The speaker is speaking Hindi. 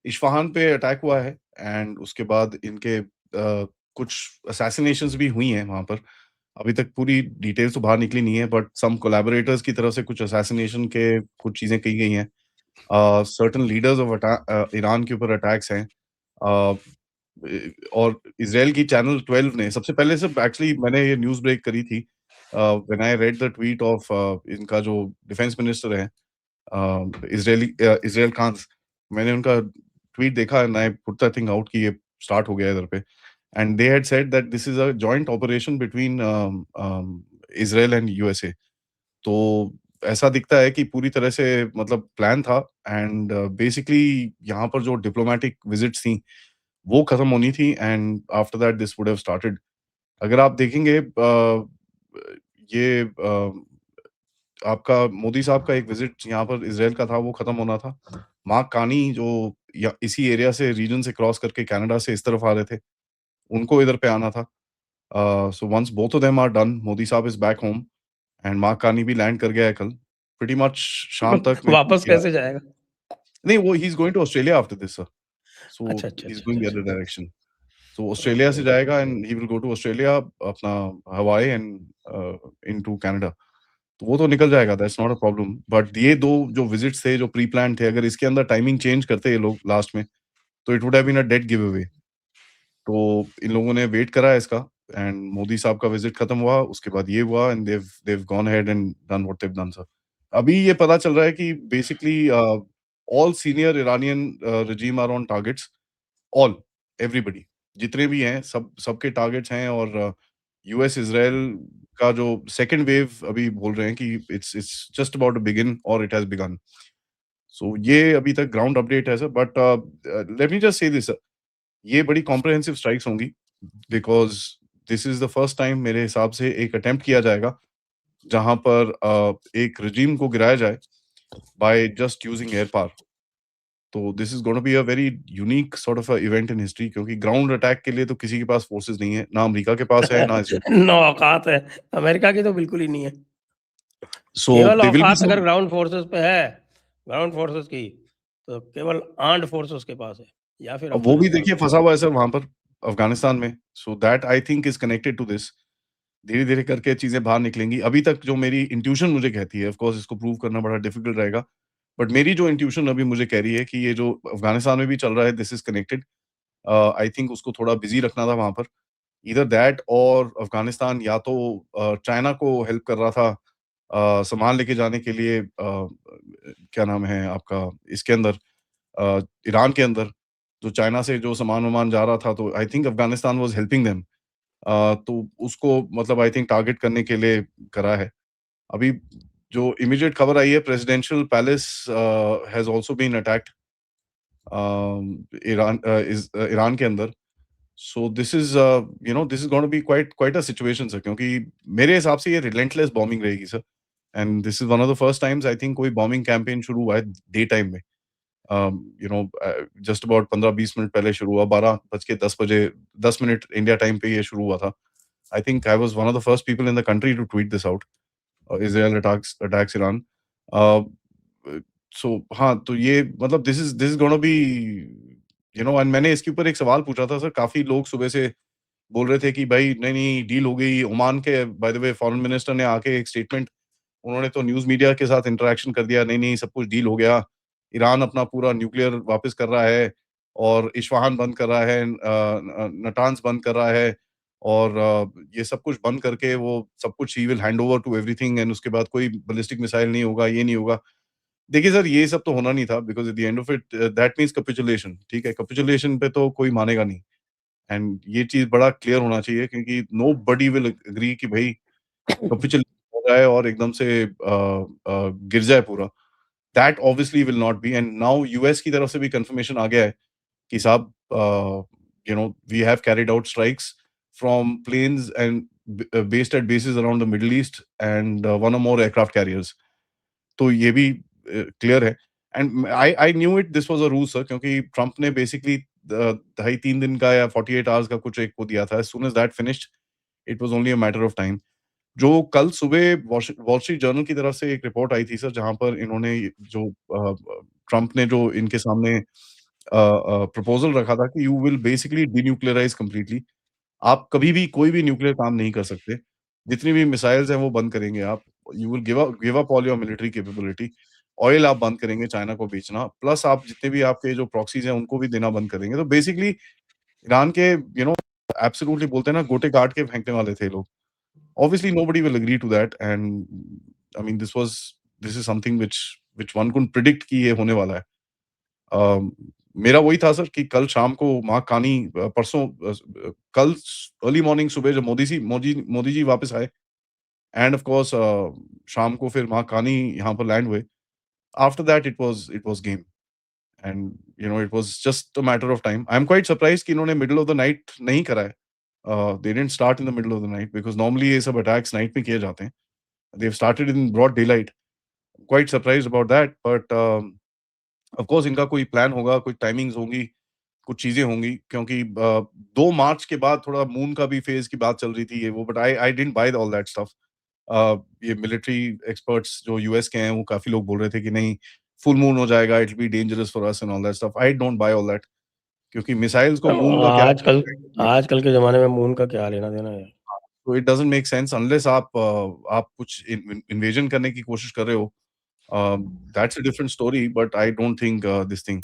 इस्फ़हान पे अटैक हुआ है एंड उसके बाद इनके कुछ असैसिनेशंस भी हुई हैं वहाँ पर। अभी तक पूरी डिटेल्स तो बाहर निकली नहीं है बट सम कोलैबोरेटर्स की तरफ से कुछ असैसिनेशन के कुछ चीज़ें कही गई हैं। सर्टेन लीडर्स ऑफ ईरान के ऊपर अटैक्स हैं। अ, और इज़राइल की चैनल 12 ने सबसे पहले सिर्फ एक्चुअली मैंने ये न्यूज़ ब्रेक करी थी when I read the tweet of इनका जो डिफेंस मिनिस्टर है इज़राइल खान। मैंने उनका ट्वीट देखा and I put that thing out कि ये स्टार्ट हो गया है इधर पे and they had said that this is a joint operation between Israel and USA. तो ऐसा दिखता है कि पूरी तरह से मतलब प्लान था एंड बेसिकली यहाँ पर जो डिप्लोमैटिक विजिट्स थी वो खत्म होनी थी and after that this would have started. अगर आप देखेंगे ये आपका मोदी साहब का एक विजिट यहाँ पर इज़राइल का था वो खत्म होना था। मार्क कार्नी जो या इसी एरिया से रीजन से क्रॉस करके कनाडा से इस तरफ आ रहे थे, उनको इधर पे आना था। So once both of them are done, Modi साहब is back home and Mark Carney भी लैंड कर गया है कल। प्रीटी मच शाम तक में वापस या कैसे जाएगा? नहीं वो he is going to Australia after this sir. So अच्छा, अच्छा, ही इज़ अच्छा, गोइंग अच्छा, द अच्छा। Other direction. तो ऑस्ट्रेलिया ओके, से ओके, जाएगा okay. And he will go to Australia अपना हवाई एंड इनटू कनाडा। तो वो तो निकल जाएगा, that's not a problem. But ये 2 जो विजिट्स थे, जो प्री प्लान्ड थे, अगर इसके अंदर टाइमिंग चेंज करते ये लोग लास्ट में, तो it would have been a dead give away. तो इन लोगों ने वेट करा इसका एंड मोदी साहब का विजिट खत्म हुआ, उसके बाद ये हुआ and they have gone ahead and done what they have done sir. अभी ये पता चल रहा है कि basically all senior Iranian regime are on targets, all, everybody, जितने भी हैं सब सबके टारगेट्स हैं और यूएस इज़राइल का जो सेकंड वेव अभी बोल रहे हैं कि it's just about to begin और इट हैज़ बिगन। सो ये अभी तक ग्राउंड अपडेट है sir but let me just say this sir, ये बड़ी कॉम्प्रिहेंसिव स्ट्राइक्स होंगी because this is the first time मेरे हिसाब से एक अटेम्प्ट किया जाएगा, जहाँ पर एक रेजिम को गिराया जाए by just using air power. तो this is gonna be a very unique sort of a event in history क्योंकि ग्राउंड अटैक के लिए तो किसी के पास फोर्सेस नहीं है, ना अमेरिका के पास है, ना इसराइल के ना औकात है, अमेरिका की तो बिल्कुल ही नहीं है। सो केवल देयर विल बी औकात अगर सम ग्राउंड फोर्सेस पे है, ग्राउंड फोर्सेस की, तो केवल आर्म्ड फोर्सेस के पास है या फिर अब वो भी अफ़गानिस्तान देखिए में। फँसा हुआ है सर वहाँ पर अफ़गानिस्तान में, so that I think is connected to this. धीरे-धीरे करके चीज़ें बाहर निकलेंगी। अभी तक जो मेरी इंट्यूशन मुझे कहती है, ऑफ़ कोर्स इसको प्रूव करना बड़ा डिफिकल्ट रहेगा, बट मेरी जो इंट्यूशन अभी मुझे कह रही है कि ये जो अफ़गानिस्तान में भी चल रहा है, this is connected. I think उसको थोड़ा बिज़ी रखना था वहाँ पर। ईदर दैट और अफ़गानिस्तान या तो चाइना को हेल्प कर रहा था सामान लेके जाने के लिए क्या नाम है आपका इसके अंदर ईरान के अंदर, जो चाइना से जो सामान-वामान जा रहा था, तो I think Afghanistan was helping them. तो उसको मतलब आई थिंक टारगेट करने के लिए करा है। अभी जो इमीडिएट खबर आई है presidential palace has also been attacked Iran के अंदर। So this is this is gonna be quite quite a situation sir क्योंकि मेरे हिसाब से ये रिलेंटलेस बॉम्बिंग रहेगी sir and this is one of the first times I think कोई बॉम्बिंग कैंपेन शुरू हुआ है डे टाइम में। जस्ट अबाउट 15-20 मिनट पहले शुरू हुआ, 12 बज के 10 बजे 10 मिनट इंडिया टाइम पे ये शुरू हुआ था। I think I was one of the first people in the country to tweet this out Israel attacks Iran. Uh, so हाँ, तो ये मतलब this is gonna be and मैंने इसके ऊपर एक सवाल पूछा था सर, काफ़ी लोग सुबह से बोल रहे थे कि भाई नहीं-नहीं डील हो गई। ओमान के by the way foreign minister ने आके एक स्टेटमेंट उन्होंने तो न्यूज़ मीडिया के साथ इंटरैक्शन कर दिया, नहीं-नहीं सब कुछ डील हो गया। ईरान अपना पूरा न्यूक्लियर वापस कर रहा है और इस्फ़हान बंद कर रहा है नटान्स बंद कर रहा है और ये सब कुछ बंद करके वो सब कुछ ही will hand over to everything and उसके बाद कोई बैलिस्टिक मिसाइल नहीं होगा, ये नहीं होगा। देखिए सर, ये सब तो होना नहीं था because at the end of it that means capitulation, ठीक है? कैपिचुलेशन पे तो कोई मानेगा नहीं एंड ये चीज़ बड़ा क्लियर होना चाहिए क्योंकि नोबडी विल एग्री कि भई कैपिचुलेट हो जाए और एकदम से गिर जाए पूरा। That obviously will not be and now US की तरफ से भी कन्फर्मेशन आ गया है कि साहब we have carried out strikes from planes and based at bases around the Middle East and one or more aircraft carriers. तो ये भी क्लियर है and I I knew it this was a rule sir क्योंकि ट्रम्प ने बेसिकली ढाई 3 दिन का या 48 आवर्स का कुछ एक वो दिया था। As soon as that finished it was only a matter of time. जो कल सुबह वॉल स्ट्रीट जर्नल की तरफ से एक रिपोर्ट आई थी सर जहाँ पर इन्होंने जो ट्रम्प ने जो इनके सामने प्रपोजल रखा था कि यू विल बेसिकली डीन्यूक्लियराइज़ कंप्लीटली। आप कभी भी कोई भी न्यूक्लियर काम नहीं कर सकते। जितनी भी मिसाइल्स हैं वो बंद करेंगे आप। You will give up all your military capability. Oil आप बंद करेंगे चाइना को बेचना, प्लस आप जितने भी आपके जो प्रॉक्सीज़ हैं उनको भी देना बंद कर देंगे। तो बेसिकली ईरान के एब्सोल्यूटली बोलते हैं ना, गोटे काट के फेंकने वाले थे लोग। Obviously nobody will agree to that, and I mean this is something which one couldn't predict कि ये होने वाला है। अ, मेरा वही था सर कि कल शाम को महाकानी परसों कल अर्ली मॉर्निंग सुबह जब मोदी जी वापस आए, एंड ऑफ कोर्स शाम को फिर महाकानी यहाँ पर लैंड हुए। After that it was game, and it was just a matter of time. I am quite surprised कि इन्होंने मिडल ऑफ द नाइट नहीं करा है। They didn't start in the middle of the night because normally ये सब अटैक्स नाइट में किए जाते हैं। They have started in broad daylight. Quite surprised about that, but of course इनका कोई प्लान होगा, कोई टाइमिंग्स होंगी, कुछ चीज़ें होंगी, क्योंकि 2 मार्च के बाद थोड़ा मून का भी फेज़ की बात चल रही थी ये वो, but I I didn't buy all that stuff. ये मिलिट्री एक्सपर्ट्स जो यूएस के हैं वो काफ़ी लोग बोल रहे थे कि नहीं, फुल मून हो जाएगा, it will be dangerous for us and all that stuff. I don't buy all that, क्योंकि मिसाइल्स को मून का क्या आजकल आजकल के ज़माने में मून का क्या लेना देना है? तो it doesn't make sense unless आप कुछ इन्वेजन करने की कोशिश कर रहे हो। That's a different story, but I don't think this thing.